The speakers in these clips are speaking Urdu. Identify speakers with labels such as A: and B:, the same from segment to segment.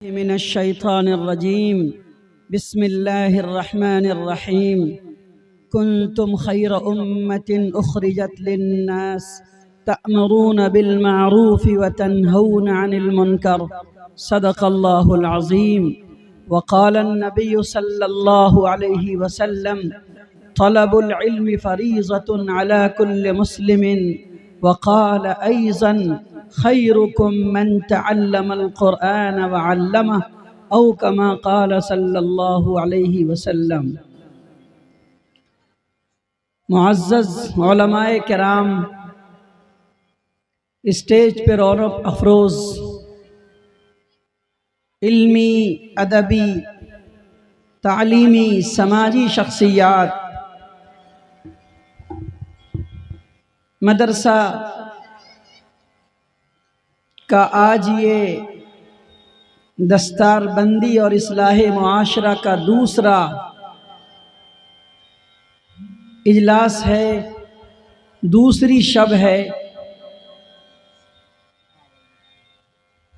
A: من الشيطان الرجيم. بسم الله الرحمن الرحيم. كنتم خير أمة أخرجت للناس تأمرون بالمعروف وتنهون عن المنكر. صدق الله العظيم. وقال النبي صلى الله عليه وسلم: طلب العلم فريضة على كل مسلم. وقال أيضا: خيركم من تعلم القرآن وعلمه، او كما قال صلی اللہ علیہ وسلم۔ معزز علماء کرام، اسٹیج پر رونق افروز علمی، ادبی، تعلیمی، سماجی شخصیات، مدرسہ کا آج یہ دستار بندی اور اصلاح معاشرہ کا دوسرا اجلاس ہے، دوسری شب ہے۔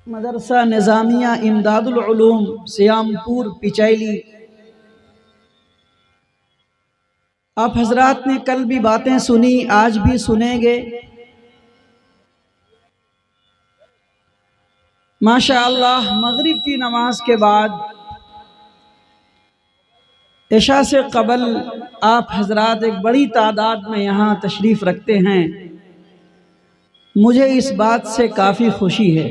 A: مدرسہ نظامیہ امداد العلوم سیام پور پچیلی۔ آپ حضرات نے کل بھی باتیں سنی، آج بھی سنیں گے۔ ماشاءاللہ مغرب کی نماز کے بعد عشاء سے قبل آپ حضرات ایک بڑی تعداد میں یہاں تشریف رکھتے ہیں، مجھے اس بات سے کافی خوشی ہے۔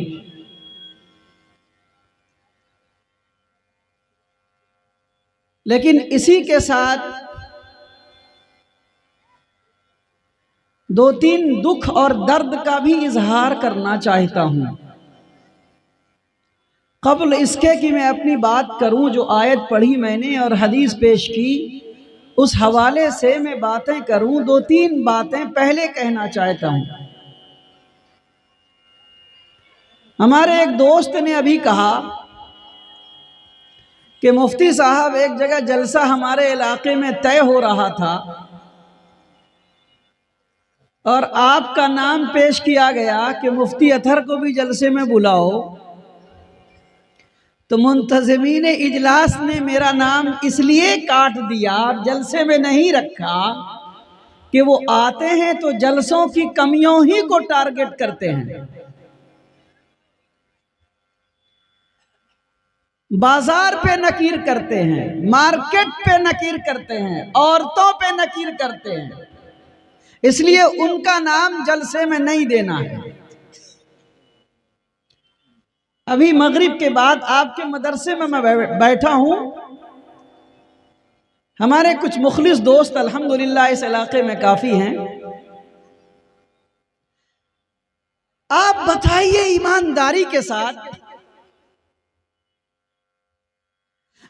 A: لیکن اسی کے ساتھ دو تین دکھ اور درد کا بھی اظہار کرنا چاہتا ہوں۔ قبل اس کے کہ میں اپنی بات کروں، جو آیت پڑھی میں نے اور حدیث پیش کی، اس حوالے سے میں باتیں کروں، دو تین باتیں پہلے کہنا چاہتا ہوں۔ ہمارے ایک دوست نے ابھی کہا کہ مفتی صاحب ایک جگہ جلسہ ہمارے علاقے میں طے ہو رہا تھا اور آپ کا نام پیش کیا گیا کہ مفتی اطہر کو بھی جلسے میں بلاؤ، تو منتظمین اجلاس نے میرا نام اس لیے کاٹ دیا، جلسے میں نہیں رکھا کہ وہ آتے ہیں تو جلسوں کی کمیوں ہی کو ٹارگٹ کرتے ہیں، بازار پہ نکیر کرتے ہیں، مارکیٹ پہ نکیر کرتے ہیں، عورتوں پہ نکیر کرتے ہیں، اس لیے ان کا نام جلسے میں نہیں دینا ہے۔ ابھی مغرب کے بعد آپ کے مدرسے میں بیٹھا ہوں، ہمارے کچھ مخلص دوست الحمدللہ اس علاقے میں کافی ہیں۔ آپ بتائیے ایمانداری کے ساتھ،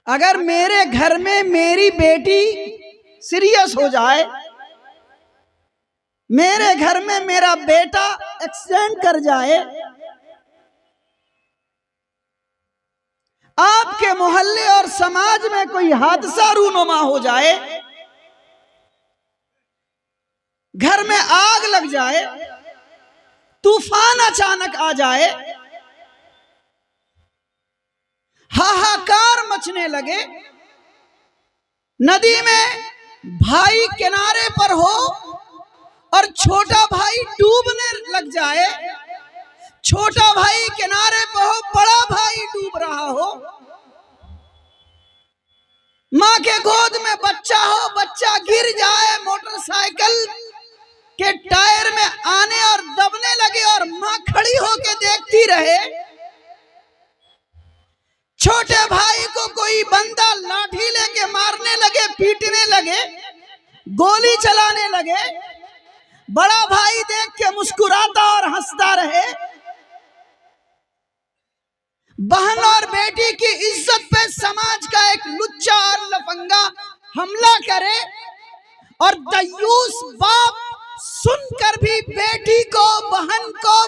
A: اگر میرے گھر میں میری بیٹی سیریس ہو جائے، میرے گھر میں میرا بیٹا ایکسیڈنٹ کر جائے، آپ کے محلے اور سماج میں کوئی حادثہ رونما ہو جائے، گھر میں آگ لگ جائے، طوفان اچانک آ جائے، ہاہاکار مچنے لگے، ندی میں بھائی کنارے پر ہو اور چھوٹا بھائی ڈوبنے لگ جائے، چھوٹا بھائی کنارے پہ ہو، بڑا بھائی ڈوب رہا ہو، ماں کے گود میں بچہ ہو، بچہ گر جائے، موٹر سائیکل کے ٹائر میں آنے اور دبنے لگے اور ماں کھڑی ہو کے دیکھتی رہے، چھوٹے بھائی کو کوئی بندہ لاٹھی لے کے مارنے لگے، پیٹنے لگے، گولی چلانے لگے، بڑا بھائی دیکھ کے مسکراتا اور ہنستا رہے، بہن اور بیٹی کی عزت پہ سماج کا ایک لچا اور لفنگا حملہ کرے اور دیوس باپ سن کر بھی بیٹی کو، بہن کو،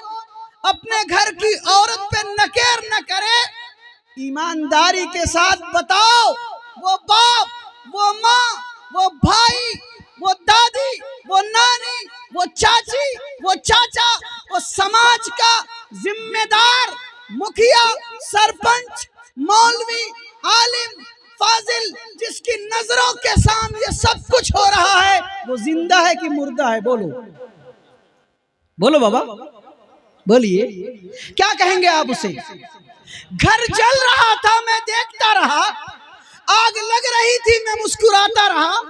A: اپنے گھر کی عورت پہ نکیر نہ کرے، ایمانداری کے ساتھ بتاؤ، وہ باپ، وہ ماں، وہ بھائی، وہ دادی، وہ نانی، وہ چاچی، وہ چاچا، وہ سماج کا ذمہ دار، مکھیا، سرپنچ، نظروں کے سامنے سب کچھ ہو رہا ہے، وہ زندہ ہے کہ مردہ ہے؟ بولو بولو بابا، بولیے، کیا کہیں گے آپ اسے؟ گھر جل رہا تھا میں دیکھتا رہا، آگ لگ رہی تھی میں مسکراتا رہا،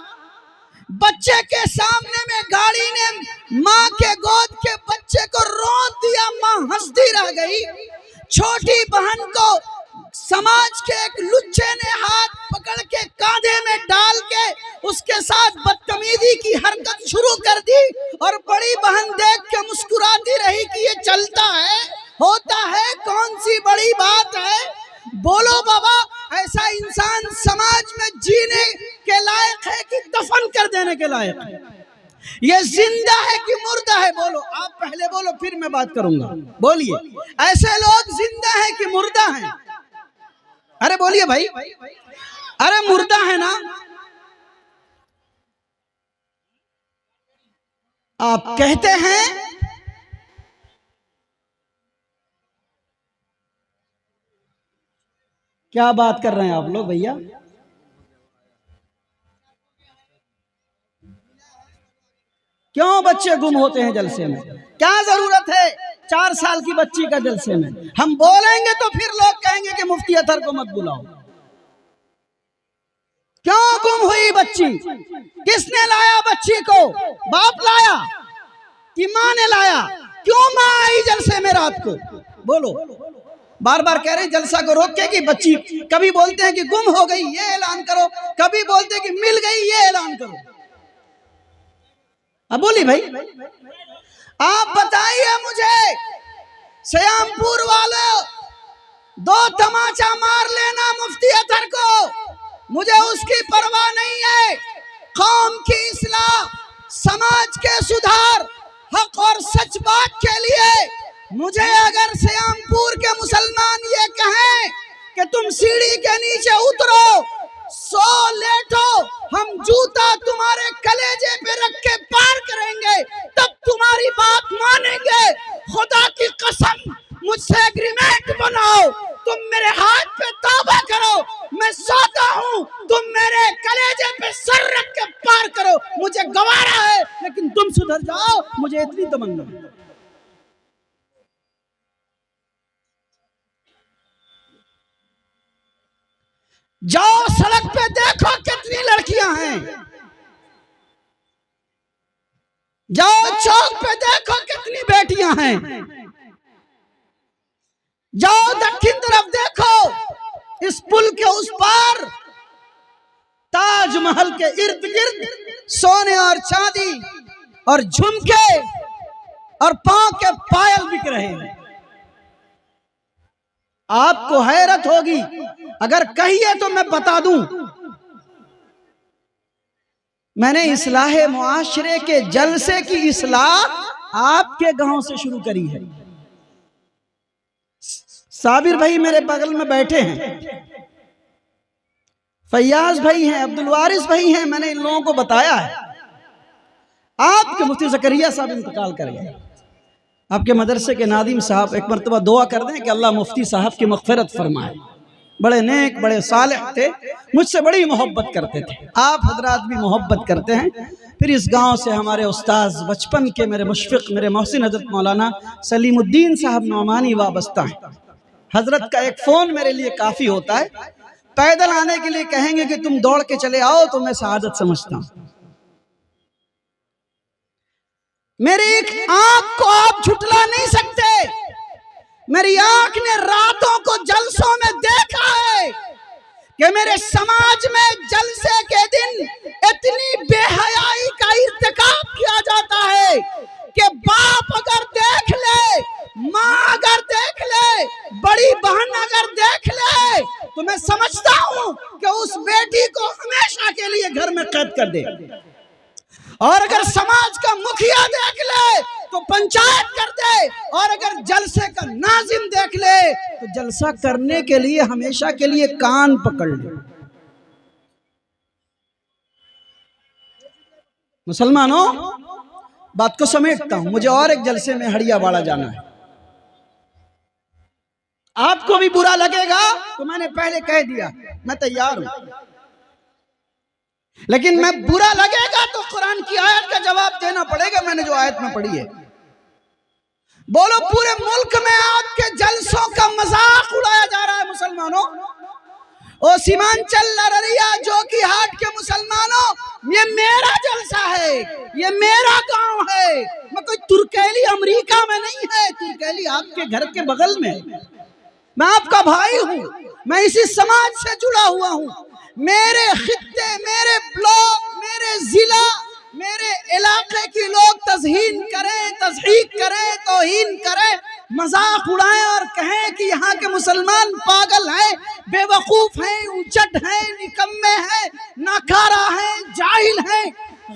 A: بچے کے سامنے میں گاڑی نے ماں کے گود کے بچے کو رون دیا، ماں ہنستی رہ گئی، چھوٹی بہن کو سماج کے ایک لچے نے ہاتھ پکڑ کے کاندھے میں ڈال کے اس کے ساتھ بدتمیزی کی حرکت شروع کر دی، اور بڑی بہن دیکھ کے مسکراتی رہی کہ یہ چلتا ہے، ہوتا ہے، کون سی بڑی بات ہے؟ بولو بابا، ایسا انسان سماج میں جینے کے لائق ہے کہ دفن کر دینے کے لائق ہے؟ یہ زندہ ہے کہ مردہ ہے؟ بولو، آپ پہلے بولو پھر میں بات کروں گا، بولیے، ایسے لوگ زندہ ہے کہ مردہ ہیں؟ ارے بولیے بھائی، ارے مردہ ہے نا؟ آپ کہتے ہیں کیا بات کر رہے ہیں آپ لوگ بھیا؟ کیوں بچے گم ہوتے ہیں جلسے میں؟ کیا ضرورت ہے 4 سال کی بچی کا جلسے میں؟ ہم بولیں گے تو پھر لوگ کہیں گے کہ مفتی اطہر کو مت بلاؤ۔ کیوں گم ہوئی بچی؟ کس نے لایا بچی کو؟ باپ لایا کہ ماں نے لایا؟ کیوں ماں آئی جلسے میں رات کو؟ بولو، بار بار کہہ رہے ہیں جلسہ کو روک کے کہ بچی، کبھی بولتے ہیں کہ گم ہو گئی یہ اعلان کرو، کبھی بولتے ہیں کہ مل گئی یہ اعلان کرو۔ اب بولی بھائی، آپ بتائیے مجھے، سیام پور والے 2 تماچا مار لینا مفتی اطہر کو، مجھے اس کی پرواہ نہیں ہے۔ قوم کی اصلاح، سماج کے سدھار، حق اور سچ بات کے لیے مجھے اگر سیام پور کے مسلمان یہ کہیں کہ تم سیڑھی کے نیچے اترو، 100 لیٹو، ہم جوتا تمہارے کلیجے پہ رکھ کے پار کریں گے، تب تمہاری بات مانیں گے۔ خدا کی قسم، مجھ سے ایگریمنٹ بناؤ، تم میرے ہاتھ پہ توبہ کرو، میں سوتا ہوں، تم میرے کلیجے پہ سر رکھ کے پار کرو، مجھے گوارا ہے، لیکن تم سدھر جاؤ، مجھے اتنی تمنا ہے۔ جاؤ سڑک پہ دیکھو کتنی لڑکیاں ہیں، جاؤ چوک پہ دیکھو کتنی بیٹیاں ہیں، جاؤ دکن طرف دیکھو، اس پل کے اس پار تاج محل کے ارد گرد سونے اور چاندی اور جھمکے اور پاؤں کے پائل بک رہے ہیں۔ آپ کو حیرت ہوگی، اگر کہیے تو میں بتا دوں، میں نے اصلاح معاشرے کے جلسے کی اصلاح آپ کے گاؤں سے شروع کری ہے۔ صابر بھائی میرے بغل میں بیٹھے ہیں، فیاض بھائی ہیں، عبدالوارث بھائی ہیں، میں نے ان لوگوں کو بتایا ہے۔ آپ کے مفتی زکریا صاحب انتقال کر گئے، آپ کے مدرسے کے ناظم صاحب، ایک مرتبہ دعا کر دیں کہ اللہ مفتی صاحب کی مغفرت فرمائے، بڑے نیک بڑے صالح تھے، مجھ سے بڑی محبت کرتے تھے، آپ حضرات بھی محبت کرتے ہیں۔ پھر اس گاؤں سے ہمارے استاذ بچپن کے میرے مشفق میرے محسن حضرت مولانا سلیم الدین صاحب نعمانی وابستہ ہیں۔ حضرت کا ایک فون میرے لیے کافی ہوتا ہے، پیدل آنے کے لیے کہیں گے کہ تم دوڑ کے چلے آؤ تو میں سعادت سمجھتا ہوں۔ میری ایک آنکھ کو آپ جھٹلا نہیں سکتے، میری آنکھ نے راتوں کو جلسوں میں دیکھا ہے کہ میرے سماج میں جلسے کے دن اتنی بے حیائی کا ارتکاب کیا جاتا ہے کہ باپ اگر دیکھ لے، ماں اگر دیکھ لے، بڑی بہن اگر دیکھ لے تو میں سمجھتا ہوں کہ اس بیٹی کو ہمیشہ کے لیے گھر میں قید کر دے، اور اگر سماج کا مکھیا دیکھ لے تو پنچایت کر دے، اور اگر جلسے کا ناظم دیکھ لے تو جلسہ کرنے کے لیے ہمیشہ کے لیے کان پکڑ لے۔ مسلمانوں، بات کو سمیٹتا ہوں، مجھے اور ایک جلسے میں ہڑیا واڑہ جانا ہے، آپ کو بھی برا لگے گا تو میں نے پہلے کہہ دیا میں تیار ہوں۔ لیکن میں برا لگے گا تو قرآن کی آیت کا جواب دینا پڑے گا، میں نے جو آیت میں پڑھی ہے۔ بولو پورے ملک میں آپ کے جلسوں کا مذاق اڑایا جا رہا ہے مسلمانوں۔ او سیمانچل لرریا جوکی ہاٹ کے مسلمانوں، یہ میرا جلسہ ہے، یہ میرا گاؤں ہے، میں کوئی ترکیلی امریکہ میں نہیں ہے، ترکیلی آپ کے گھر کے بغل میں، میں آپ کا بھائی ہوں، میں اسی سماج سے جڑا ہوا ہوں۔ میرے خطے، میرے بلاک، میرے ضلع، میرے علاقے کی لوگ تضحین کریں، تضحیق کریں، توہین کریں، مذاق اڑائیں اور کہیں کہ یہاں کے مسلمان پاگل ہیں، بے وقوف ہیں، اچٹ ہیں، نکمے ہیں، ناکارہ ہیں، جاہل ہیں،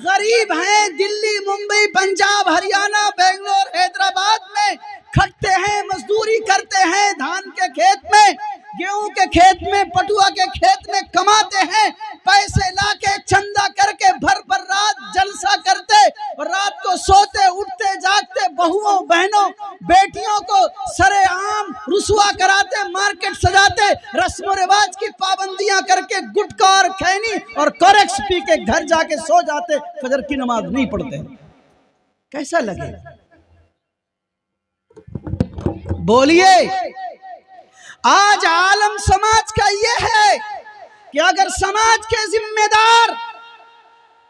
A: غریب ہیں، دلی، ممبئی، پنجاب، ہریانہ، بنگلور، حیدرآباد میں کھٹتے ہیں، مزدوری کرتے ہیں، دھان کے کھیت میں، گیہوں کے کھیت میں، پٹوا کے کھیت میں کماتے ہیں، پیسے لا کے چندہ کر کے بھر رات جلسہ کرتے، اور رات کو سوتے اٹھتے جاگتے، بہووں بہنوں بیٹیوں کو سر عام رسوا کراتے، مارکیٹ سجاتے، رسم و رواج کی پابندیاں کر کے گٹکا اور کھینی اور کوریکس پی کے گھر جا کے سو جاتے، فجر کی نماز نہیں پڑھتے۔ کیسا لگے؟ بولیے۔ آج عالم سماج کا یہ ہے کہ اگر سماج کے ذمہ دار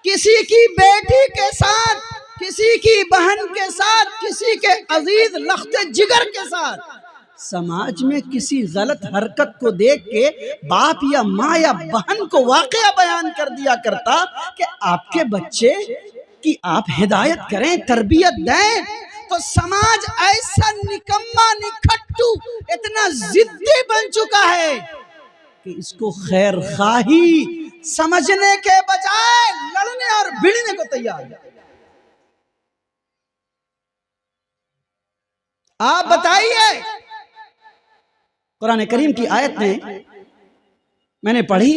A: کسی کی بیٹی کے ساتھ، کسی کی بہن کے ساتھ، کسی کے عزیز لخت جگر کے ساتھ سماج میں کسی غلط حرکت کو دیکھ کے باپ یا ماں یا بہن کو واقعہ بیان کر دیا کرتا کہ آپ کے بچے کی آپ ہدایت کریں، تربیت دیں، تو سماج ایسا نکما نکھٹو اتنا ضدی بن چکا ہے کہ اس کو خیر خواہی سمجھنے کے بجائے لڑنے اور بھڑنے کو تیار ہے۔ آپ بتائیے، قرآن کریم کی آیت میں نے پڑھی،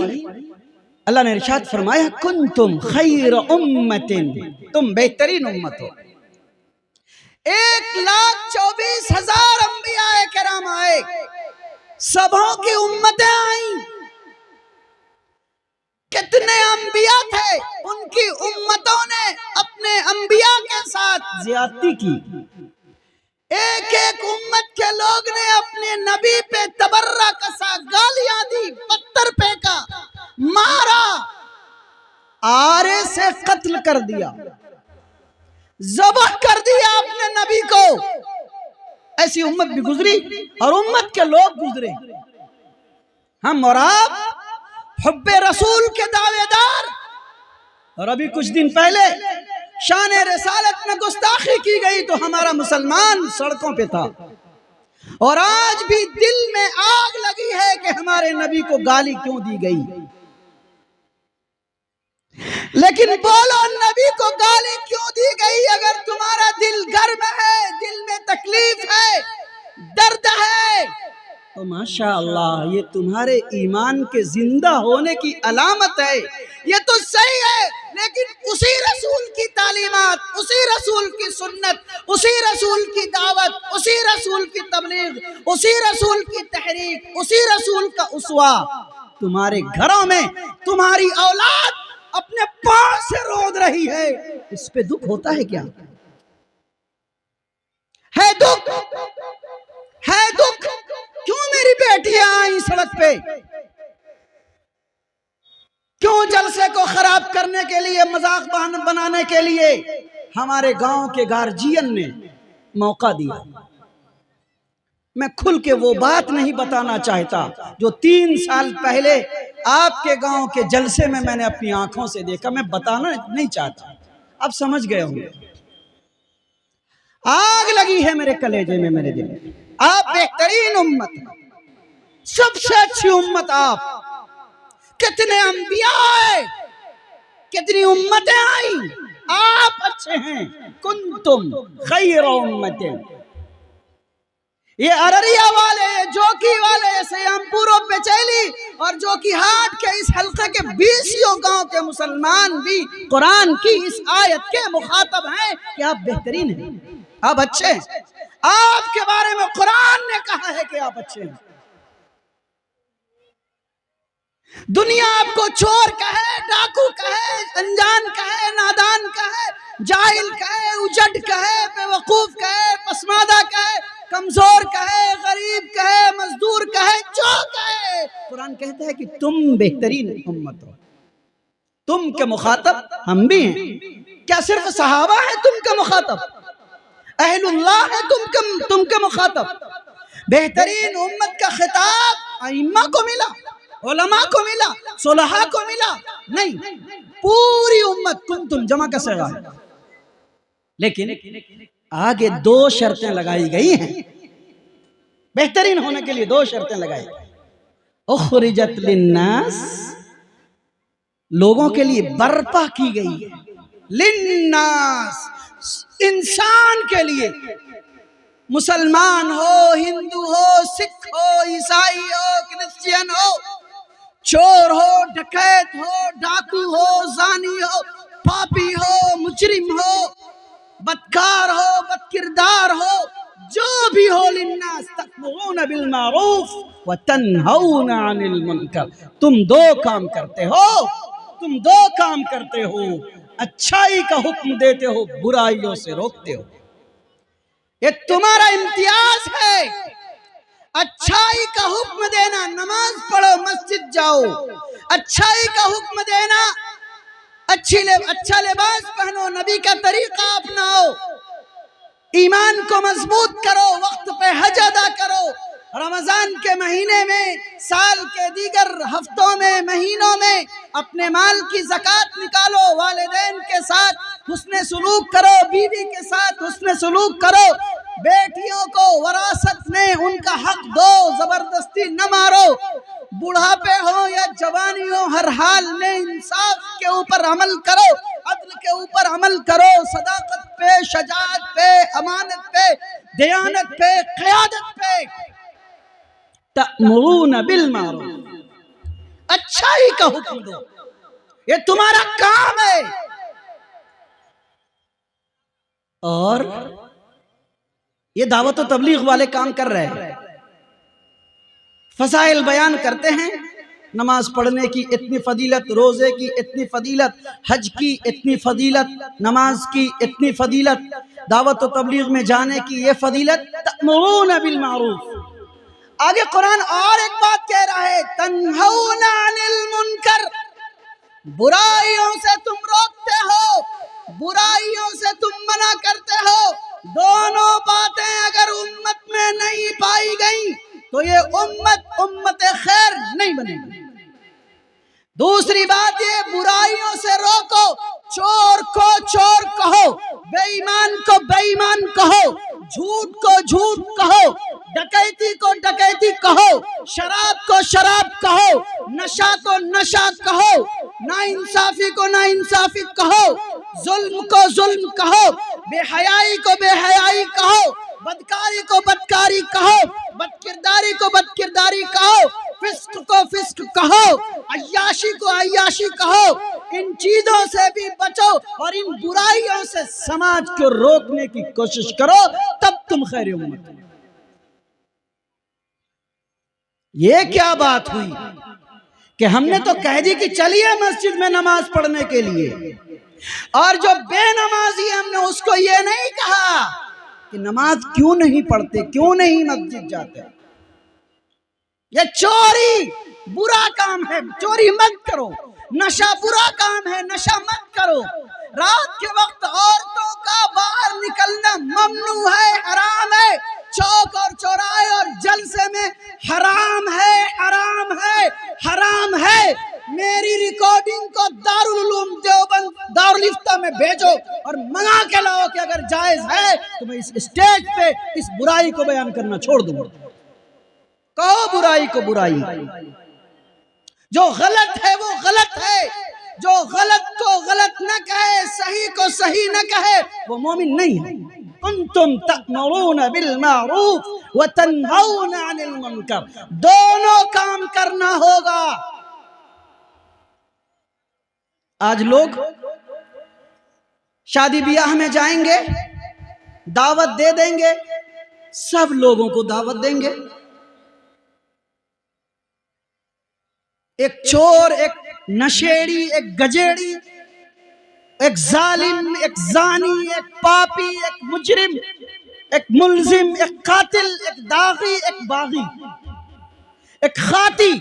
A: اللہ نے ارشاد فرمایا کنتم خیر امت، تم بہترین امت ہو۔ 1,24,000 انبیاء کرام آئے، سبوں کی امتیں آئیں، کتنے انبیاء تھے، ان کی امتوں نے اپنے انبیاء کے ساتھ زیادتی کی، ایک ایک امت کے لوگ نے اپنے نبی پہ تبرہ کسا، گالیاں دی، پتھر پھینکا، مارا، آرے سے قتل کر دیا، ذبح کر دیا اپنے نبی کو۔ ایسی امت بھی گزری اور امت کے لوگ گزرے۔ ہم اور آپ حب رسول کے دعوے دار، اور ابھی کچھ دن پہلے شان رسالت میں گستاخی کی گئی تو ہمارا مسلمان سڑکوں پہ تھا، اور آج بھی دل میں آگ لگی ہے کہ ہمارے نبی کو گالی کیوں دی گئی۔ لیکن بولو نبی کو گالی کیوں دی گئی؟ اگر تمہارا دل گرم ہے، دل میں تکلیف ہے، درد ہے، تو ماشاءاللہ یہ تمہارے ایمان کے زندہ ہونے کی علامت ہے، یہ تو صحیح ہے، لیکن اسی رسول کی تعلیمات، اسی رسول کی سنت، اسی رسول کی دعوت، اسی رسول کی تبلیغ، اسی رسول کی تحریک، اسی رسول کا اسوہ تمہارے گھروں میں تمہاری اولاد اپنے پاؤں سے رود رہی ہے، اس پہ دکھ ہوتا ہے کیا؟ ہے دکھ، ہے دکھ۔ کیوں میری بیٹیاں آئیں سڑک پہ؟ کیوں جلسے کو خراب کرنے کے لیے، مذاق بنانے کے لیے ہمارے گاؤں کے گارجین نے موقع دیا؟ میں کھل کے وہ بات نہیں بتانا چاہتا جو 3 سال پہلے آپ کے گاؤں کے جلسے میں نے اپنی آنکھوں سے دیکھا، میں بتانا نہیں چاہتا، آپ سمجھ گئے ہوں گے۔ آگ لگی ہے میرے کلیجے میں، میرے دل میں۔ آپ بہترین امت، سب سے اچھی امت آپ، کتنے انبیاء آئے، کتنی امتیں آئیں، آپ اچھے ہیں۔ کنتم خیر امت، یہ ارریا والے، جوکی والے، سیام پورو پیچیلی اور جوکی ہاٹ کے اس حلقے کے 20 گاؤں کے مسلمان بھی قرآن کی اس آیت کے مخاطب ہیں کہ آپ بہترین ہیں، آپ اچھے ہیں، آپ کے بارے میں قرآن نے کہا ہے کہ آپ اچھے ہیں۔ دنیا آپ کو چور کہے، ڈاکو کہے، انجان کہے، نادان کہے، جاہل کہے، اجڑ کہے، بے وقوف کہے، پسماندہ کہے، کمزور کہے، غریب کہے، مزدور کہے، جو کہے، قرآن کہتا ہے کہ تم بہترین امت ہو. تم کے مخاطب ہم بھی ہیں. کیا صرف صحابہ ہیں تم کے مخاطب؟ اہل اللہ ہے تم کے مخاطب؟ بہترین امت کا خطاب ائمہ کو ملا، علماء کو ملا، صلحاء کو ملا؟ نہیں، پوری امت کنتم جمع کا صیغہ ہے. لیکن آگے دو شرطیں لگائی گئی ہیں. بہترین ہونے کے لیے دو شرطیں لگائی گئی. اخرجت للناس، لوگوں کے لیے برپا کی گئی ہے. للناس، انسان کے لیے، مسلمان ہو، ہندو ہو، سکھ ہو، عیسائی ہو، کرسچین ہو، چور ہو، ڈکیت ہو، ڈاکو ہو، زانی ہو، پاپی ہو، مجرم ہو، بدکار ہو، بدکردار ہو، جو بھی ہو، للناس تأمرون بالمعروف وتنہون عن المنکر. تم دو کام کرتے ہو، تم دو کام کرتے ہو. اچھائی کا حکم دیتے ہو، برائیوں سے روکتے ہو. یہ تمہارا امتیاز ہے، اچھائی کا حکم دینا. نماز پڑھو، مسجد جاؤ. اچھائی کا حکم دینا، اچھا لباس پہنو، نبی کا طریقہ اپناؤ، ایمان کو مضبوط کرو، وقت پہ حج ادا کرو، رمضان کے مہینے میں، سال کے دیگر ہفتوں میں، مہینوں میں اپنے مال کی زکوٰۃ نکالو، والدین کے ساتھ حسن سلوک کرو، بیوی کے ساتھ حسن سلوک کرو، بیٹیوں کو وراثت میں ان کا حق دو، زبردستی نہ مارو. بڑھاپے ہو یا جوانی ہو، ہر حال میں انصاف کے اوپر عمل کرو، عدل کے اوپر عمل کرو، صداقت پہ، شجاعت پہ، امانت پہ، دیانت پہ، قیادت پہ. تأمرون بالمعروف، اچھائی کا حکم دو. یہ تمہارا کام ہے. اور یہ دعوت و تبلیغ والے کام کر رہے ہیں، فضائل بیان کرتے ہیں. نماز پڑھنے کی اتنی فضیلت، روزے کی اتنی فضیلت، حج کی اتنی فضیلت، نماز کی اتنی فضیلت، دعوت و تبلیغ میں جانے کی یہ فضیلت. تأمرون بالمعروف. آگے قرآن اور ایک بات کہہ رہا ہے، تنہون عن المنکر، برائیوں سے تم روکتے ہو، برائیوں سے تم منع کرتے ہو. دونوں باتیں اگر امت میں نہیں پائی گئیں تو یہ امت خیر نہیں بنے گی. دوسری بات یہ، برائیوں سے روکو، چور کو چور کہو، بے ایمان کو بے ایمان کہو، جھوٹ کو جھوٹ کہو، ڈکیتی کو ڈکیتی کہو، شراب کو شراب کہو، نشہ کو نشہ کہو، ناانصافی کو ناانصافی کہو، ظلم کو ظلم کہو، بے حیائی کو بے حیائی کہو، بدکاری کو بدکاری کہو، بدکرداری کو بدکرداری کہو، فسق کو فسق کہو، عیاشی کو عیاشی کہو. ان چیزوں سے بھی بچو اور ان برائیوں سے سماج کو روکنے کی کوشش کرو، تب تم خیر امت ہو. یہ کیا بات ہوئی کہ ہم نے تو کہہ دی کہ چلیے مسجد میں نماز پڑھنے کے لیے، اور جو بے نمازی ہم نے اس کو یہ نہیں کہا کہ نماز کیوں نہیں پڑھتے، کیوں نہیں مسجد جاتے. یہ چوری برا کام ہے، چوری مت کرو. نشہ برا کام ہے، نشہ مت کرو. رات کے وقت عورتوں کا باہر نکلنا ممنوع ہے، حرام ہے. چوک اور چوراہے اور جلسے میں حرام ہے، حرام ہے، حرام ہے. میری ریکارڈنگ کو دارالعلوم دیوبند دارالفتہ میں بھیجو اور منگا کے لاؤ کہ اگر جائز ہے تو میں اس اسٹیج پہ اس برائی کو بیان کرنا چھوڑ دوں. کہو برائی کو برائی، جو غلط ہے وہ غلط ہے. جو غلط کو غلط نہ کہے، صحیح کو صحیح نہ کہے، وہ مومن نہیں ہے. کنتم تأمرون بالمعروف وتنہون عن المنکر. دونوں کام کرنا ہوگا. آج لوگ شادی بیاہ میں جائیں گے، دعوت دے دیں گے، سب لوگوں کو دعوت دیں گے. ایک چور، ایک نشیڑی، ایک گجیڑی، ایک ظالم، ایک زانی، ایک پاپی، ایک مجرم، ایک ملزم، ایک قاتل، ایک داغی، ایک باغی، ایک خاطی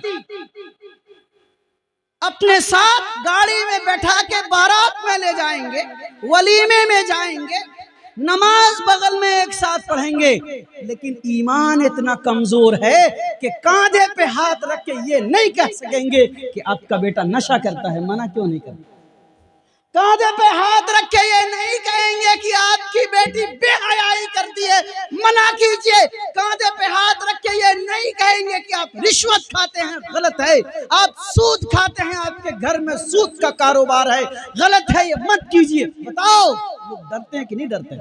A: اپنے ساتھ گاڑی میں بیٹھا کے بارات میں لے جائیں گے، ولیمے میں جائیں گے، نماز بغل میں ایک ساتھ پڑھیں گے، لیکن ایمان اتنا کمزور ہے کہ کاندھے پہ ہاتھ رکھ کے یہ نہیں کہہ سکیں گے کہ آپ کا بیٹا نشہ کرتا ہے، منع کیوں نہیں کرتا؟ کاندھے پہ ہاتھ رکھ کے یہ نہیں کہیں گے کہ آپ کی بیٹی بے حیائی کرتی ہے، منع کیجئے۔ کاندھے پہ ہاتھ رکھ کے یہ نہیں کہیں گے کہ آپ رشوت کھاتے ہیں، غلط ہے۔ آپ سود کھاتے ہیں، آپ کے گھر میں سود کا کاروبار ہے، غلط ہے، یہ مت کیجئے۔ بتاؤ لوگ ڈرتے ہیں کہ نہیں ڈرتے؟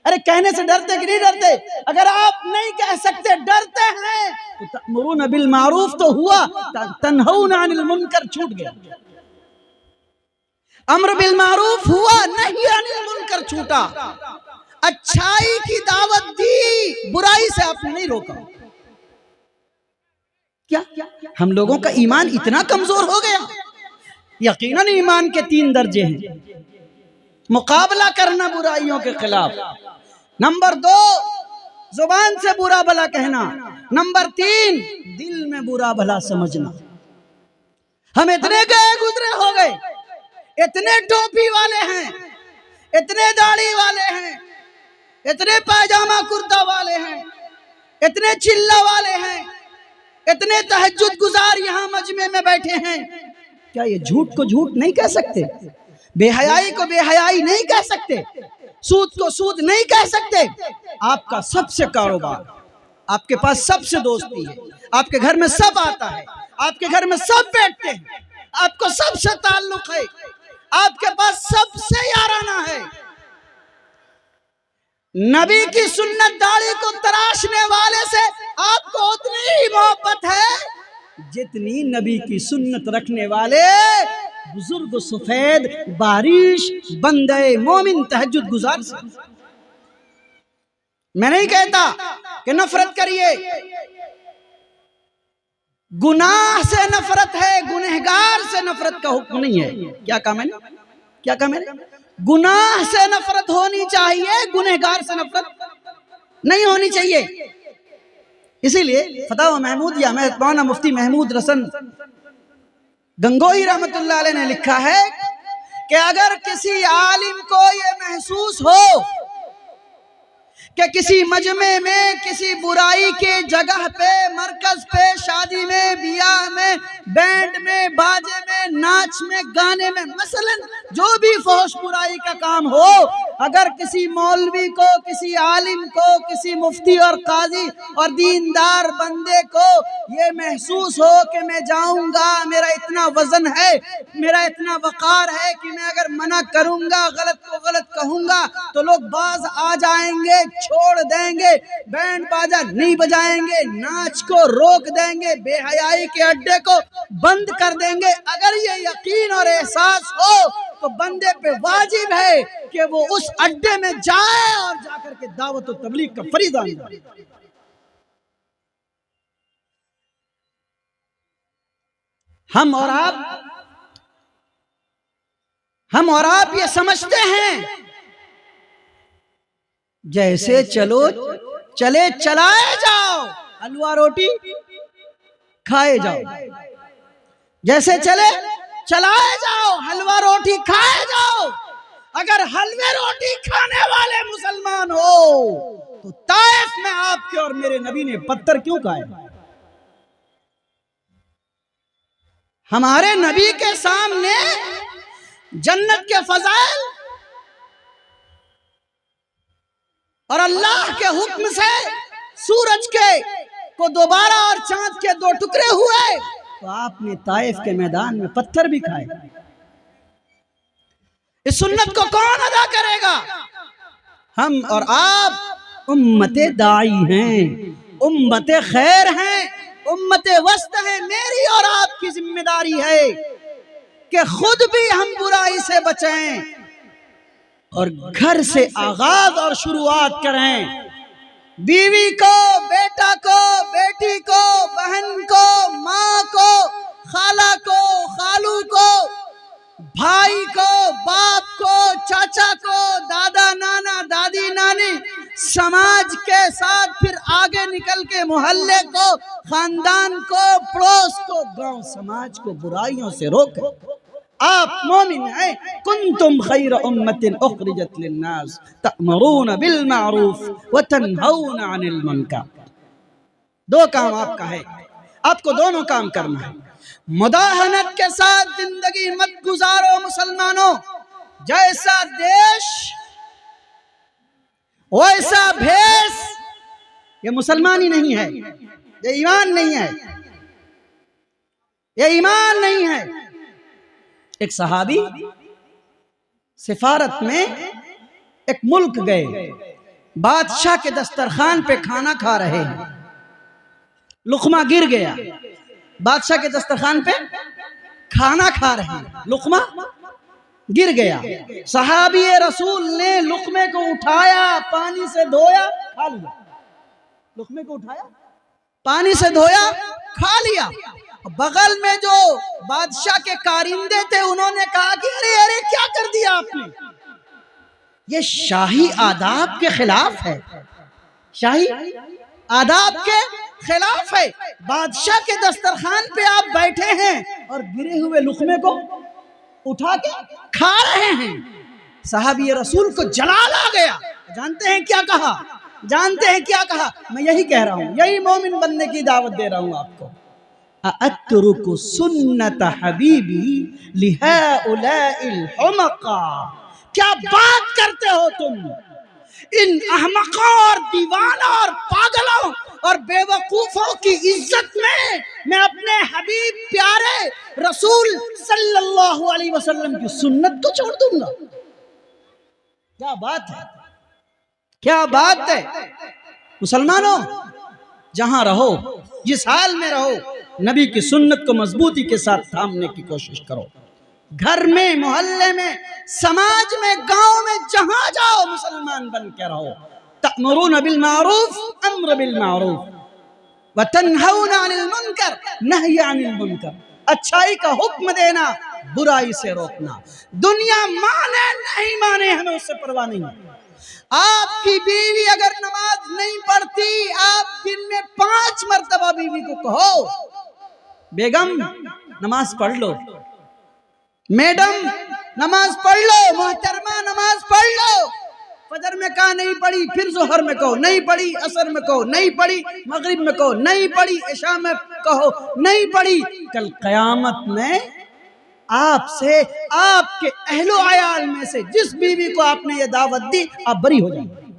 A: ارے کہنے سے ڈرتے کہ نہیں ڈرتے؟ اگر آپ نہیں کہہ سکتے ڈرتے ہیں تو تأمرون بالمعروف تو ہوا، تنہون عن المنکر چھوٹ گیا۔ امر بالمعروف ہوا، نہی عن المنکر چھوٹا۔ اچھائی کی دعوت دی، برائی سے آپ نے نہیں روکا۔ کیا ہم لوگوں کا ایمان اتنا کمزور ہو گیا؟ یقیناً ایمان کے 3 درجے ہیں۔ مقابلہ کرنا برائیوں کے خلاف، نمبر 2 زبان سے برا بھلا کہنا، نمبر 3 دل میں برا بھلا سمجھنا۔ ہم اتنے گئے گزرے ہو گئے، اتنے ٹوپی والے ہیں، اتنے داڑھی والے ہیں، اتنے پاجامہ کرتا والے ہیں، اتنے چلہ والے ہیں، اتنے تہجد گزار یہاں مجمع میں بیٹھے ہیں، کیا یہ جھوٹ کو جھوٹ نہیں کہہ سکتے؟ بے حیائی کو بے حیائی نہیں کہہ سکتے؟ سود کو سود نہیں کہہ سکتے؟ آپ کا سب سے کاروبار، آپ کے پاس سب سے دوستی ہے، آپ کے گھر میں سب آتا ہے، آپ کے گھر میں سب بیٹھتے ہیں، آپ کو سب سے تعلق ہے، آپ کے پاس سب سے یارانہ ہے۔ نبی کی سنت داڑھی کو تراشنے والے سے آپ کو اتنی ہی محبت ہے جتنی نبی کی سنت رکھنے والے بزرگ سفید بارش بندے مومن تہجد گزار سے۔ میں نہیں کہتا کہ نفرت کریے، گناہ سے نفرت ہے، گنہگار سے نفرت کا حکم نہیں ہے۔ کیا کہا میں نے؟ گناہ سے نفرت ہونی چاہیے، گنہگار سے نفرت نہیں ہونی چاہیے۔ اسی لیے فتاوی محمودیہ میں مولانا مفتی محمود رسن گنگوہی رحمت اللہ علیہ نے لکھا ہے کہ اگر کسی عالم کو یہ محسوس ہو کہ کسی مجمع میں، کسی برائی کے جگہ پہ، مرکز پہ، شادی میں، بیاہ میں، بینڈ میں، باجے میں، ناچ میں، گانے میں، مثلا جو بھی فحش برائی کا کام ہو، اگر کسی مولوی کو، کسی عالم کو، کسی مفتی اور قاضی اور دیندار بندے کو یہ محسوس ہو کہ میں جاؤں گا، میرا اتنا وزن ہے، میرا اتنا وقار ہے کہ میں اگر منع کروں گا، غلط کو غلط کہوں گا تو لوگ باز آ جائیں گے، چھوڑ دیں گے، بینڈ باجا نہیں بجائیں گے، ناچ کو روک دیں گے، بے حیائی کے اڈے کو بند کر دیں گے، اگر یہ یقین اور احساس ہو تو بندے پہ واجب ہے کہ وہ اس اڈے میں جائے اور جا کر کے دعوت و تبلیغ کا فریضہ ادا کرے۔ ہم اور آپ یہ سمجھتے ہیں جیسے چلائے جاؤ، حلوہ روٹی کھائے جاؤ، جیسے چلائے جاؤ، حلوہ روٹی کھائے جاؤ۔ اگر حلوہ روٹی کھانے والے مسلمان ہو تو طائف میں آپ کے اور میرے نبی نے پتھر کیوں کھائے؟ ہمارے نبی کے سامنے جنت کے فضائل اور اللہ کے حکم سے سورج کو دوبارہ اور چاند کے 2 ٹکڑے ہوئے تو آپ نے طائف کے میدان میں پتھر بھی کھائے۔ اس سنت کو کون ادا کرے گا؟ ہم اور آپ امت داعی ہیں، امت خیر ہیں، امت وسط ہیں۔ میری اور آپ کی ذمہ داری ہے کہ خود بھی ہم برائی سے بچیں اور گھر سے آغاز اور شروعات کریں۔ بیوی کو، بیٹا کو، بیٹی کو، بہن کو، ماں کو، چاچا کو، دادا نانا دادی نانی، سماج کے ساتھ پھر آگے نکل کے محلے کو، خاندان کو، پڑوس کو، گاؤں سماج کو برائیوں سے روکیں۔ آپ مومن ہیں۔ کنتم خیر امت اخرجت للناس تأمرون بالمعروف وتنہون عن المنکر۔ دو کام آپ کا ہے، آپ کو دونوں کام کرنا ہے۔ مداہنت کے ساتھ زندگی مت گزارو مسلمانوں۔ جیسا دیش ویسا بھیس، یہ مسلمانی نہیں ہے، یہ ایمان نہیں ہے، یہ ایمان نہیں ہے۔ ایک صحابی سفارت میں ایک ملک گئے، بادشاہ کے دسترخوان پہ کھانا کھا رہے ہیں، لقمہ گر گیا، بادشاہ کے دسترخوان پہ کھانا کھا رہے ہیں، لقمہ گر گیا، صحابی رسول نے لقمے کو اٹھایا، پانی سے دھویا، کھا لیا۔ لقمے کو اٹھایا، پانی سے دھویا، کھا لیا۔ بغل میں جو بادشاہ کے کارندے تھے انہوں نے کہا کہ ارے ارے کیا کر دیا آپ نے؟ یہ شاہی آداب کے خلاف ہے، شاہی آداب کے خلاف ہے۔ بادشاہ کے دسترخوان پہ آپ بیٹھے ہیں اور گرے ہوئے لقمے کو اٹھا کے کھا رہے ہیں۔ صحابی رسول کو جلال آ گیا۔ جانتے ہیں کیا کہا؟ جانتے ہیں کیا کہا؟ میں یہی کہہ رہا ہوں، یہی مومن بننے کی دعوت دے رہا ہوں آپ کو۔ أَأَتْرُكُ سُنَّةَ حَبِيبِي لِهَؤُلَاءِ الْحُمَقَا۔ کیا بات کرتے ہو تم؟ ان احمقوں اور دیوانوں اور پاگلوں اور بے وقوفوں کی عزت میں اپنے حبیب پیارے رسول صلی اللہ علیہ وسلم کی سنت کو چھوڑ دوں گا؟ کیا بات ہے، کیا بات ہے۔ مسلمانوں، جہاں رہو، جس حال میں رہو، نبی کی سنت کو مضبوطی کے ساتھ تھامنے کی کوشش کرو۔ گھر میں، محلے میں، سماج میں، گاؤں میں، جہاں جاؤ مسلمان بن کے رہو۔ تأمرون بالمعروف، امر بالمعروف، وتنہون عن المنکر، نہی عن المنکر، اچھائی کا حکم دینا، برائی سے روکنا۔ دنیا مانے نہیں مانے ہمیں اس سے پرواہ نہیں۔ آپ کی بیوی اگر نماز نہیں پڑھتی، آپ دن میں 5 مرتبہ بیوی کو کہو بیگم نماز پڑھ لو، میڈم نماز پڑھ لو، محترمہ نماز پڑھ لو۔ فجر میں کہا نہیں پڑھی، پھر ظہر میں کہو نہیں پڑھی، عصر میں کہو نہیں پڑھی، مغرب میں کہو نہیں پڑھی، عشاء میں کہو نہیں پڑھی۔ کل قیامت میں آپ سے، آپ کے اہل و عیال میں سے جس بیوی کو آپ نے یہ دعوت دی، آپ بری ہو جائیں گے،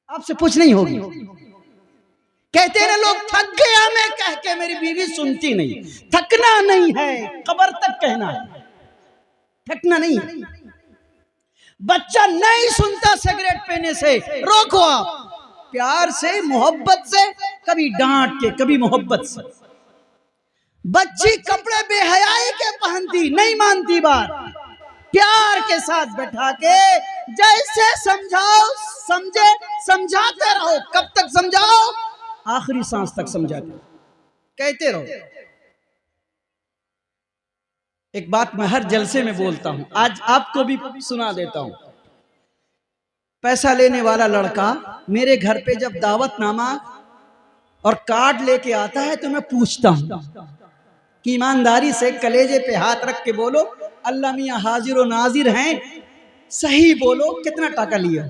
A: آپ سے پوچھ نہیں ہوگی۔ کہتے ہیں لوگ تھک گیا میں کہہ کے، میری بیوی سنتی نہیں۔ تھکنا نہیں ہے، قبر تک کہنا ہے، تھکنا نہیں ہے۔ بچہ نہیں سنتا سگریٹ پینے سے، روکو آپ، پیار سے، محبت سے، کبھی ڈانٹ کے، کبھی محبت سے۔ بچی کپڑے بے حیائی کے پہنتی، نہیں مانتی بات، پیار کے ساتھ بٹھا کے جیسے سمجھاؤ، سمجھے، سمجھاتے رہو۔ کب تک سمجھاؤ؟ آخری سانس تک سمجھاتے رہو، کہتے رہو۔ ایک بات میں ہر جلسے میں بولتا ہوں، آج آپ کو بھی سنا دیتا ہوں۔ پیسہ لینے والا لڑکا میرے گھر پہ جب دعوت نامہ اور کارڈ لے کے آتا ہے تو میں پوچھتا ہوں کہ ایمانداری سے کلیجے پہ ہاتھ رکھ کے بولو، اللہ میاں حاضر و ناظر ہیں، صحیح بولو، کتنا ٹاکا لیے ہو؟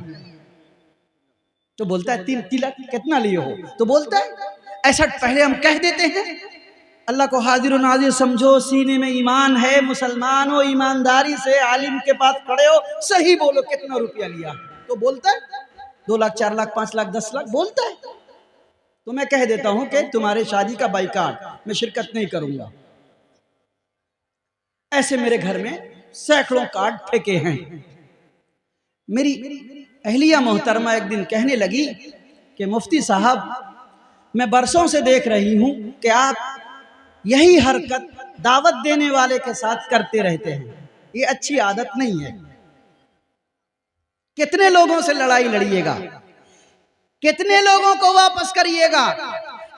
A: تو بولتا ہے 3 تلک۔ کتنا لیے ہو؟ تو بولتا ہے 61۔ پہلے ہم کہہ دیتے ہیں اللہ کو حاضر و ناظر سمجھو، سینے میں ایمان ہے، مسلمان ہو، ایمانداری سے عالم کے پاس کھڑے ہو، صحیح بولو کتنا روپیہ لیا؟ تو بولتا ہے 2 لاکھ، 4 لاکھ، 5 لاکھ، 10 لاکھ بولتا ہے۔ تو میں کہہ دیتا ہوں کہ تمہارے شادی کا بائیکاٹ، میں شرکت نہیں کروں گا۔ ایسے میرے گھر میں سینکڑوں کارڈ پھینکے ہیں۔ میری اہلیہ محترمہ ایک دن کہنے لگی کہ مفتی صاحب، میں برسوں سے دیکھ رہی ہوں کہ آپ یہی حرکت دعوت دینے والے کے ساتھ کرتے رہتے ہیں، یہ اچھی عادت نہیں ہے۔ کتنے لوگوں سے لڑائی لڑیے گا، کتنے لوگوں کو واپس کریے گا؟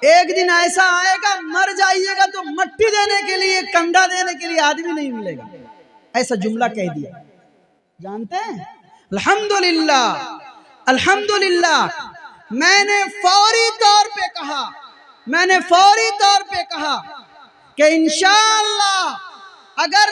A: ایک دن ایسا آئے گا مر جائیے گا تو مٹی دینے کے لیے، کنڈا دینے کے لیے آدمی نہیں ملے گا۔ ایسا جملہ کہہ دیا۔ جانتے ہیں؟ الحمدللہ الحمدللہ میں نے فوری طور پہ کہا کہ انشاءاللہ اگر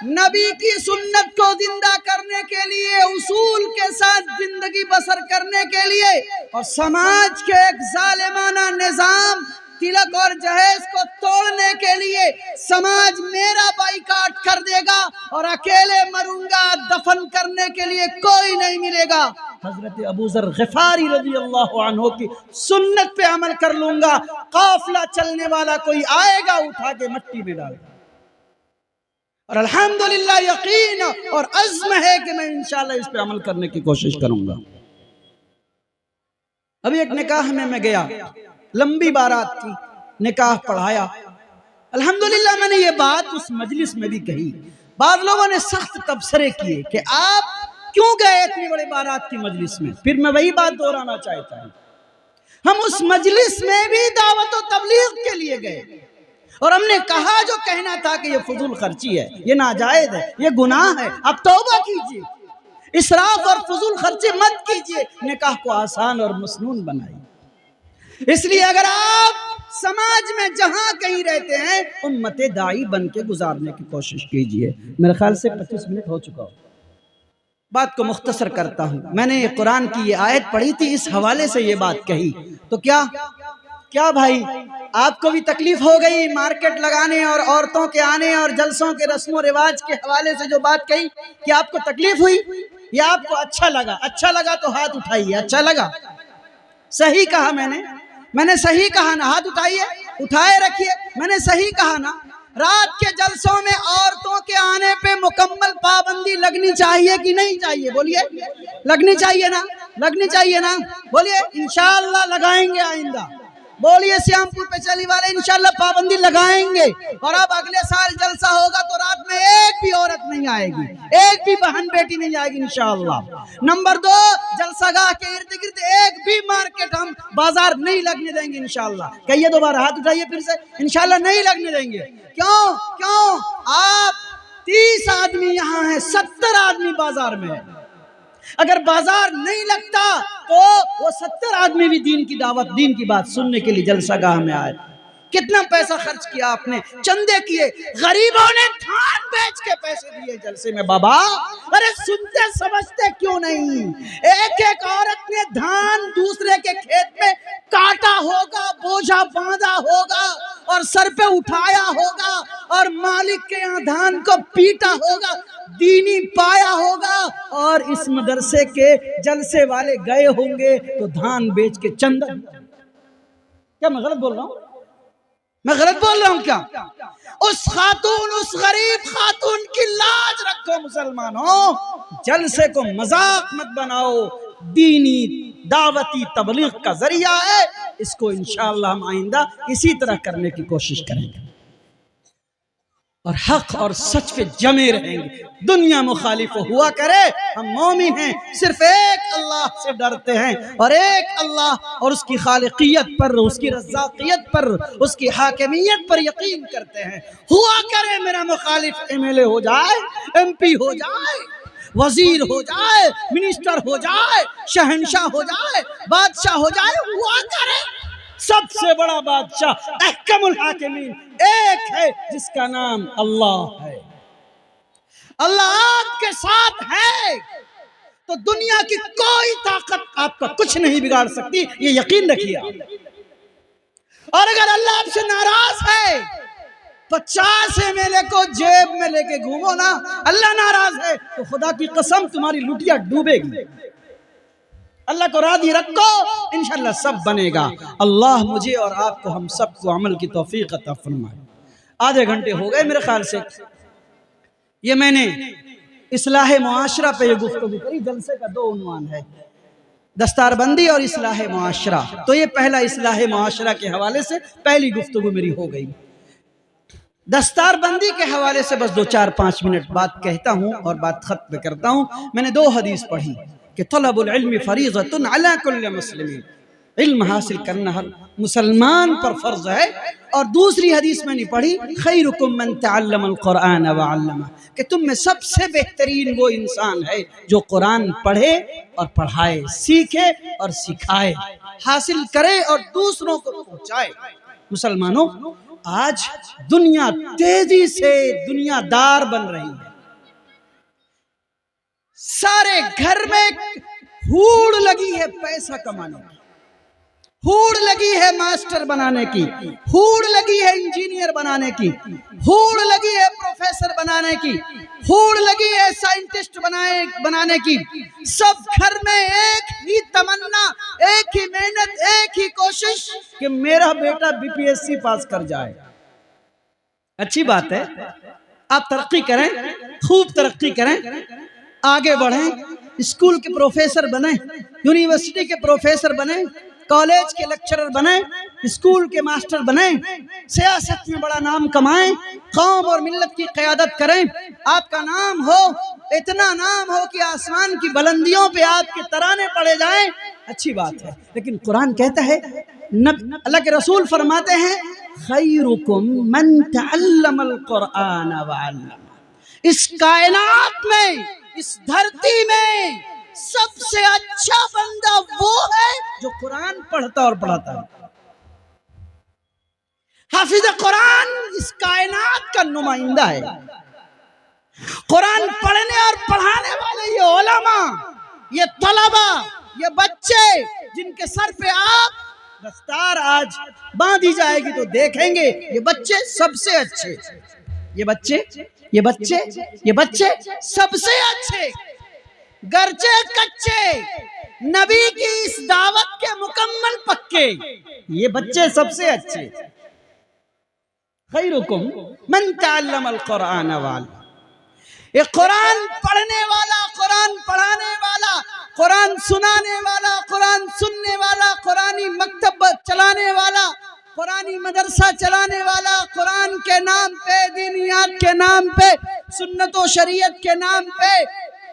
A: نبی کی سنت کو زندہ کرنے کے لیے، اصول کے ساتھ زندگی بسر کرنے کے لیے، اور سماج کے ایک ظالمانہ نظام تلک اور جہیز کو توڑنے کے لیے سماج میرا بائیکاٹ کر دے گا اور اکیلے مروں گا، دفن کرنے کے لیے کوئی نہیں ملے گا، حضرت ابو ذر غفاری رضی اللہ عنہ کی سنت پہ عمل کر لوں گا، قافلہ چلنے والا کوئی آئے گا اٹھا کے مٹی میں ڈال گا، اور الحمدللہ یقین اور عزم ہے کہ میں انشاءاللہ اس پہ عمل کرنے کی کوشش کروں گا۔ ابھی ایک نکاح میں گیا، لمبی بارات تھی، نکاح پڑھایا، الحمدللہ میں نے یہ بات اس مجلس میں بھی کہی، بعض لوگوں نے سخت تبصرے کیے کہ آپ کیوں گئے اتنی بڑی بارات کی مجلس میں؟ پھر میں وہی بات دہرانا چاہتا ہوں، ہم اس مجلس میں بھی دعوت و تبلیغ کے لیے گئے، اور ہم نے کہا جو کہنا تھا کہ یہ فضول خرچی ہے، یہ ناجائز ہے، یہ گناہ ہے، اب توبہ کیجئے، اسراف اور فضول خرچی مت کیجئے، نکاح کو آسان اور مسنون بنائیے۔ اس لیے اگر آپ سماج میں جہاں کہیں رہتے ہیں امت داعی بن کے گزارنے کی کوشش کیجئے۔ میرے خیال سے 25 منٹ ہو چکا ہو، بات کو مختصر کرتا ہوں۔ میں نے قرآن کی یہ آیت پڑھی تھی، اس حوالے سے یہ بات کہی، تو کیا بھائی آپ کو بھی تکلیف ہو گئی مارکیٹ لگانے اور عورتوں کے آنے اور جلسوں کے رسم و رواج کے حوالے سے جو بات کہی، کہ آپ کو تکلیف ہوئی یا آپ کو اچھا لگا؟ اچھا لگا تو ہاتھ اٹھائیے، اچھا لگا؟ صحیح کہا میں نے صحیح کہا نا؟ ہاتھ اٹھائیے، اٹھائے رکھیے، میں نے صحیح کہا نا؟ رات کے جلسوں میں عورتوں کے آنے پہ مکمل پابندی لگنی چاہیے کہ نہیں چاہیے؟ بولیے، لگنی چاہیے نا؟ لگنی چاہیے نا؟ بولیے انشاءاللہ لگائیں گے آئندہ، بولیے سیام پور پہ چلی والے انشاءاللہ پابندی لگائیں گے، اور اب اگلے سال جلسہ ہوگا تو رات میں ایک بھی عورت نہیں آئے گی، ایک بھی بہن بیٹی نہیں آئے گی انشاءاللہ۔ نمبر 2، جلسہ گاہ کے ارد گرد ایک بھی مارکیٹ ہم بازار نہیں لگنے دیں گے انشاءاللہ۔ کہیے دوبارہ، ہاتھ اٹھائیے پھر سے، انشاءاللہ نہیں لگنے دیں گے۔ کیوں؟ آپ 30 آدمی یہاں ہیں، 70 آدمی بازار میں ہیں، اگر بازار نہیں لگتا تو وہ 70 آدمی بھی دین کی دعوت، دین کی بات سننے کے لیے جلسہ گاہ میں آئے۔ کتنا پیسہ خرچ کیا آپ نے، چندے کیے، غریبوں نے دھان بیچ کے پیسے دیے جلسے میں۔ بابا ارے سنتے سمجھتے کیوں نہیں؟ ایک ایک عورت نے دھان دوسرے کے کھیت میں کاٹا ہوگا، بوجھا باندھا ہوگا اور سر پہ اٹھایا ہوگا، اور مالک کے یہاں دھان کو پیٹا ہوگا، دینی پایا ہوگا، اور اس مدرسے کے جلسے والے گئے ہوں گے تو دھان بیچ کے چندہ۔ کیا میں غلط بول رہا ہوں؟ کیا؟ اس خاتون، اس غریب خاتون کی لاج رکھو مسلمانوں، جلسے کو مذاق مت بناؤ، دینی دعوتی تبلیغ کا ذریعہ ہے، اس کو انشاءاللہ ہم آئندہ اسی طرح کرنے کی کوشش کریں گے، اور حق اور سچ پہ جمے رہیں گے، دنیا مخالف ہوا کرے، ہم مومن ہیں، صرف ایک اللہ سے ڈرتے ہیں، اور ایک اللہ اور اس کی خالقیت پر، اس کی رزاقیت پر، اس کی حاکمیت پر یقین کرتے ہیں۔ ہوا کرے میرا مخالف MLA ہو جائے، MP ہو جائے، وزیر ہو جائے، منسٹر ہو جائے، شہنشاہ ہو جائے، بادشاہ ہو جائے، ہوا کرے، سب سے بڑا بادشاہ احکم الحاکمین ایک ہے جس کا نام اللہ ہے۔ اللہ آپ کے ساتھ ہے تو دنیا کی کوئی طاقت آپ کا کچھ نہیں بگاڑ سکتی، یہ یقین رکھیے آپ۔ اور اگر اللہ آپ سے ناراض ہے، 50 MLA کو جیب میں لے کے گھومو نا، اللہ ناراض ہے تو خدا کی قسم تمہاری لٹیا ڈوبے گی۔ اللہ کو راضی رکھو، انشاءاللہ سب بنے گا۔ اللہ مجھے اور آپ کو، ہم سب کو عمل کی توفیق عطا فرمائے۔ آدھے گھنٹے ہو گئے میرے خیال سے، یہ میں نے اصلاح معاشرہ پہ یہ گفتگو کری۔ جلسے کا 2 عنوان ہے، دستار بندی اور اصلاح معاشرہ، تو یہ پہلا اصلاح معاشرہ کے حوالے سے پہلی گفتگو میری ہو گئی۔ دستار بندی کے حوالے سے بس 2-4-5 منٹ بات کہتا ہوں اور بات ختم کرتا ہوں۔ میں نے 2 حدیث پڑھی کہ طلب العلم فریضۃ علی کل مسلم، علم حاصل کرنا ہر مسلمان پر فرض ہے. اور دوسری حدیث میں نہیں پڑھی خیرکم من تعلم القرآن وعلمہ، کہ تم میں سب سے بہترین وہ انسان ہے جو قرآن پڑھے اور پڑھائے، سیکھے اور سکھائے، حاصل کرے اور دوسروں کو پہنچائے. مسلمانوں، آج دنیا تیزی سے دنیا دار بن رہی ہے. سارے گھر میں ہوڑ لگی ہے پیسہ کمانے کی، ہوڑ لگی ہے ماسٹر بنانے کی، ہوڑ لگی ہے انجینئر بنانے کی، ہوڑ لگی ہے پروفیسر بنانے کی، ہوڑ لگی ہے سائنٹسٹ بنانے کی. سب گھر میں ایک ہی تمنا، ایک ہی محنت، ایک ہی کوشش کہ میرا بیٹا BPSC پاس کر جائے. اچھی بات ہے، آپ ترقی کریں، خوب ترقی کریں، آگے بڑھیں، اسکول کے پروفیسر بنیں، یونیورسٹی کے پروفیسر بنیں، کالج کے لیکچرر بنیں، اسکول کے ماسٹر بنیں، سیاست میں بڑا نام کمائیں، قوم اور ملت کی قیادت کریں، آپ کا نام ہو، اتنا نام ہو کہ آسمان کی بلندیوں پہ آپ کے ترانے پڑے جائیں. اچھی بات ہے، لیکن قرآن کہتا ہے، اللہ کے رسول فرماتے ہیں خیرکم من تعلم القرآن وعلمہ. اس کائنات میں، اس دھرتی میں سب سے اچھا بندہ وہ ہے جو قرآن پڑھتا اور پڑھاتا ہے. حافظ قرآن اس کائنات کا نمائندہ ہے. قرآن پڑھنے اور پڑھانے والے یہ علماء، یہ طلبہ، یہ بچے جن کے سر پہ آپ دستار آج باندھی جائے گی تو دیکھیں گے یہ بچے سب سے اچھے، یہ بچے سب سے اچھے، گرچہ کچے، نبی کی اس دعوت کے مکمل پکے، یہ بچے سب سے اچھے. خیرکم من تعلم القرآن وعلمہ. یہ قرآن پڑھنے والا، قرآن پڑھانے والا، قرآن سنانے والا، قرآن سننے والا، قرآنی مکتب چلانے والا، قرآنی مدرسہ چلانے والا، قرآن کے نام پہ، دینیات کے نام پہ، سنت و شریعت کے نام پہ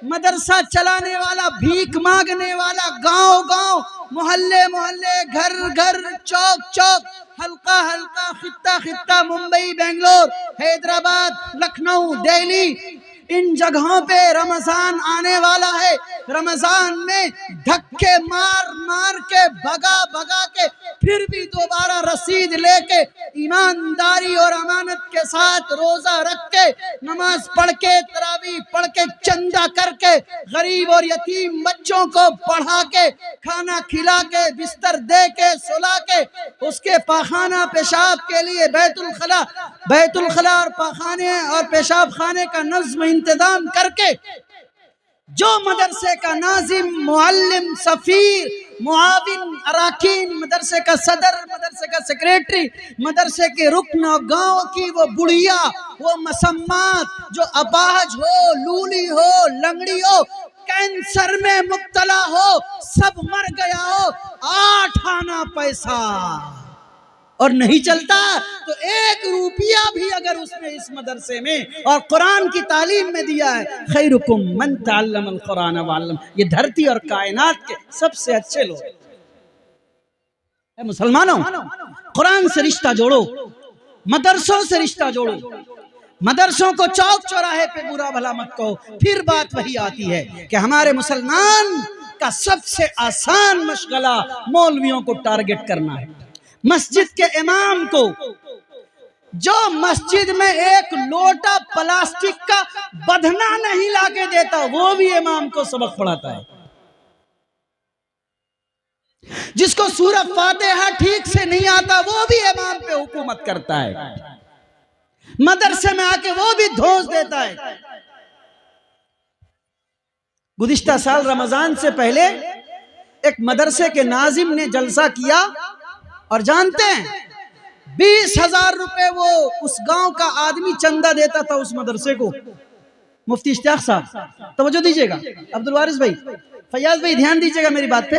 A: مدرسہ چلانے والا، بھیک مانگنے والا، گاؤں گاؤں، محلے محلے، گھر گھر، چوک چوک، حلقہ حلقہ، خطہ خطہ، ممبئی، بنگلور، حیدرآباد، لکھنؤ، دہلی، ان جگہوں پہ رمضان آنے والا ہے. رمضان میں دھکے مار مار کے، بھگا بھگا کے، پھر بھی دوبارہ رسید لے کے، ایمانداری اور امانت کے ساتھ روزہ رکھ کے، نماز پڑھ کے، تراویح پڑھ کے، چندہ کر کے، غریب اور یتیم بچوں کو پڑھا کے، کھانا کھلا کے، بستر دے کے، سلا کے، اس کے پاخانہ پیشاب کے لیے بیت الخلا اور پاخانے اور پیشاب خانے کا نظم انتظام کر کے، جو مدرسے کا ناظم، معلم، سفیر، معاون، اراکین، مدرسے کا صدر، مدرسے کا سیکریٹری، مدرسے کے رکن، اور گاؤں کی وہ بڑھیا، وہ مسمات جو اپاہج ہو، لولی ہو، لنگڑی ہو، کینسر میں مبتلا ہو، سب مر گیا ہو، 8 آنا پیسہ اور نہیں چلتا تو 1 روپیہ بھی اگر اس نے اس مدرسے میں اور قرآن کی تعلیم میں دیا ہے، خیرکم من تعلم القرآن وعلم. یہ دھرتی اور کائنات کے سب سے اچھے لوگ. اے مسلمانوں، قرآن سے رشتہ جوڑو، مدرسوں سے رشتہ جوڑو، مدرسوں کو چوک چوراہے پہ برا بھلا مت کہو. پھر بات وہی آتی ہے کہ ہمارے مسلمان کا سب سے آسان مشغلہ مولویوں کو ٹارگٹ کرنا ہے، مسجد کے امام کو، جو مسجد میں ایک لوٹا پلاسٹک کا بدھنا نہیں لا کے دیتا وہ بھی امام کو سبق پڑھاتا ہے، جس کو سورہ فاتحہ ٹھیک سے نہیں آتا وہ بھی امام پہ حکومت کرتا ہے، مدرسے میں آ کے وہ بھی دھوس دیتا ہے. گزشتہ سال رمضان سے پہلے ایک مدرسے کے ناظم نے جلسہ کیا اور جانتے ہیں 20,000 روپے وہ اس گاؤں کا آدمی چندہ دیتا تھا اس مدرسے کو. مفتی اشتیاق صاحب توجہ دیجئے گا، عبدالوارث بھائی، فیاض بھائی دھیان دیجئے گا میری بات پہ.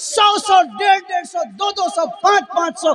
A: 100-100, 150-150, 200-200, 500-500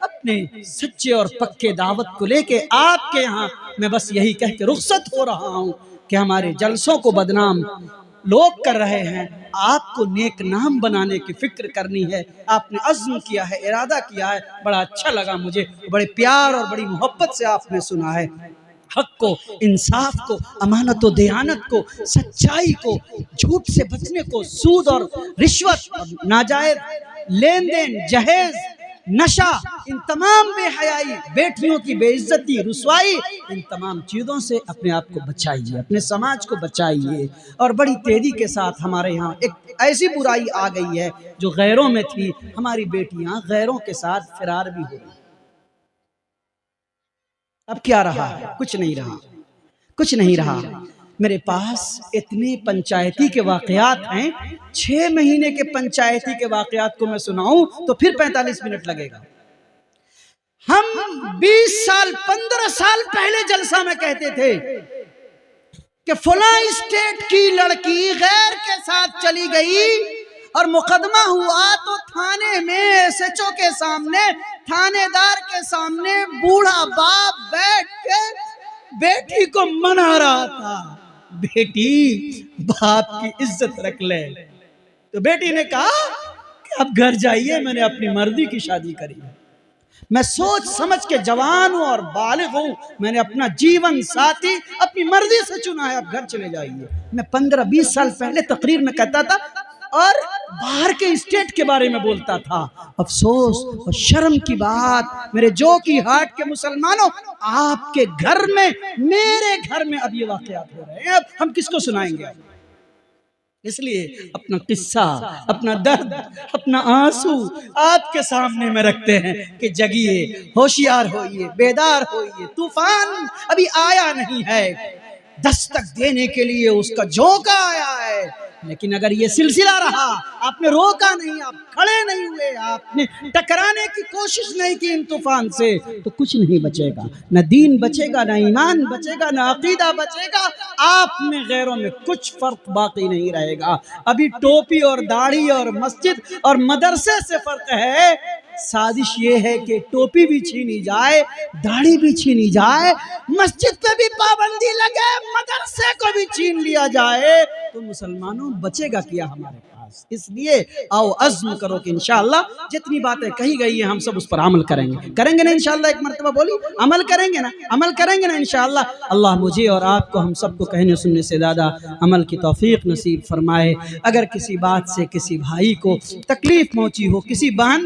A: اپنے سچے اور پکے دعوت کو لے کے آپ کے یہاں میں بس یہی کہہ کے رخصت ہو رہا ہوں کہ ہمارے جلسوں کو بدنام لوگ کر رہے ہیں، آپ کو نیک نام بنانے کی فکر کرنی ہے، آپ نے عزم کیا ہے، ارادہ کیا ہے، بڑا اچھا لگا مجھے، بڑے پیار اور بڑی محبت سے آپ نے سنا ہے۔ حق کو، انصاف کو، امانت و دیانت کو، سچائی کو، جھوٹ سے بچنے کو، سود اور رشوت اور ناجائز لین دین، جہیز، نشہ، ان تمام بے حیائی، بیٹیوں کی بے عزتی، رسوائی، ان تمام چیزوں سے اپنے آپ کو بچائیے، اپنے سماج کو بچائیے۔ اور بڑی تیزی کے ساتھ ہمارے یہاں ایک ایسی برائی آ گئی ہے جو غیروں میں تھی، ہماری بیٹیاں غیروں کے ساتھ فرار بھی ہو گئی۔ اب کیا رہا؟ کچھ نہیں رہا، کچھ نہیں رہا۔ میرے پاس اتنے پنچایتی کے واقعات ہیں، 6 مہینے کے پنچایتی کے واقعات کو میں سناؤں تو پھر 45 منٹ لگے گا۔ ہم 20 سال 15 سال پہلے جلسہ میں کہتے تھے کہ فلاں اسٹیٹ کی لڑکی غیر کے ساتھ چلی گئی اور مقدمہ ہوا تو تھانے میں ایس ایچ او کے سامنے، تھانے دار کے سامنے بوڑھا باپ بیٹھ کے بیٹی کو منا رہا تھا، بیٹی باپ کی عزت رکھ لے۔ تو بیٹی نے کہا کہ اب گھر جائیے، میں نے اپنی مرضی کی شادی کری، میں سوچ سمجھ کے جوان ہوں اور بالغ ہوں، میں نے اپنا جیون ساتھی اپنی مرضی سے چنا ہے، اب گھر چلے جائیے۔ میں 15-20 سال پہلے تقریر میں کہتا تھا اور باہر کے اسٹیٹ کے بارے میں بولتا تھا۔ افسوس اور شرم کی بات میرے جو کی ہاٹ کے مسلمانوں، آپ کے گھر میں، میرے گھر میں اب یہ واقعات ہو رہے ہیں، اب ہم کس کو سنائیں گے؟ اس لیے اپنا قصہ، اپنا درد، اپنا آنسو آپ کے سامنے میں رکھتے ہیں کہ جگیے، ہوشیار ہوئیے، بیدار ہوئیے۔ طوفان ابھی آیا نہیں ہے، دستک دینے کے لیے اس کا جھونکا آیا ہے، لیکن اگر یہ سلسلہ رہا، آپ نے روکا نہیں، آپ کھڑے نہیں ہوئے، آپ نے ٹکرانے کی کوشش نہیں کی ان طوفان سے، تو کچھ نہیں بچے گا، نہ دین بچے گا، نہ ایمان بچے گا، نہ عقیدہ بچے گا، آپ میں غیروں میں کچھ فرق باقی نہیں رہے گا۔ ابھی ٹوپی اور داڑھی اور مسجد اور مدرسے سے فرق ہے۔ سازش یہ ہے کہ ٹوپی بھی چھینی جائے، داڑھی بھی چھینی جائے، مسجد پہ بھی پابندی لگے، مدرسے کو بھی چھین لیا جائے، تو مسلمانوں بچے گا کیا ہمارے پاس؟ اس لیے آؤ عزم کرو کہ انشاءاللہ جتنی باتیں کہی گئی ہیں ہم سب اس پر عمل کریں گے، کریں گے نا انشاءاللہ؟ ایک مرتبہ بولی، عمل کریں گے نا؟ عمل کریں گے نا انشاءاللہ؟ اللہ مجھے اور آپ کو، ہم سب کو کہنے سننے سے زیادہ عمل کی توفیق نصیب فرمائے۔ اگر کسی بات سے کسی بھائی کو تکلیف پہنچی ہو، کسی بہن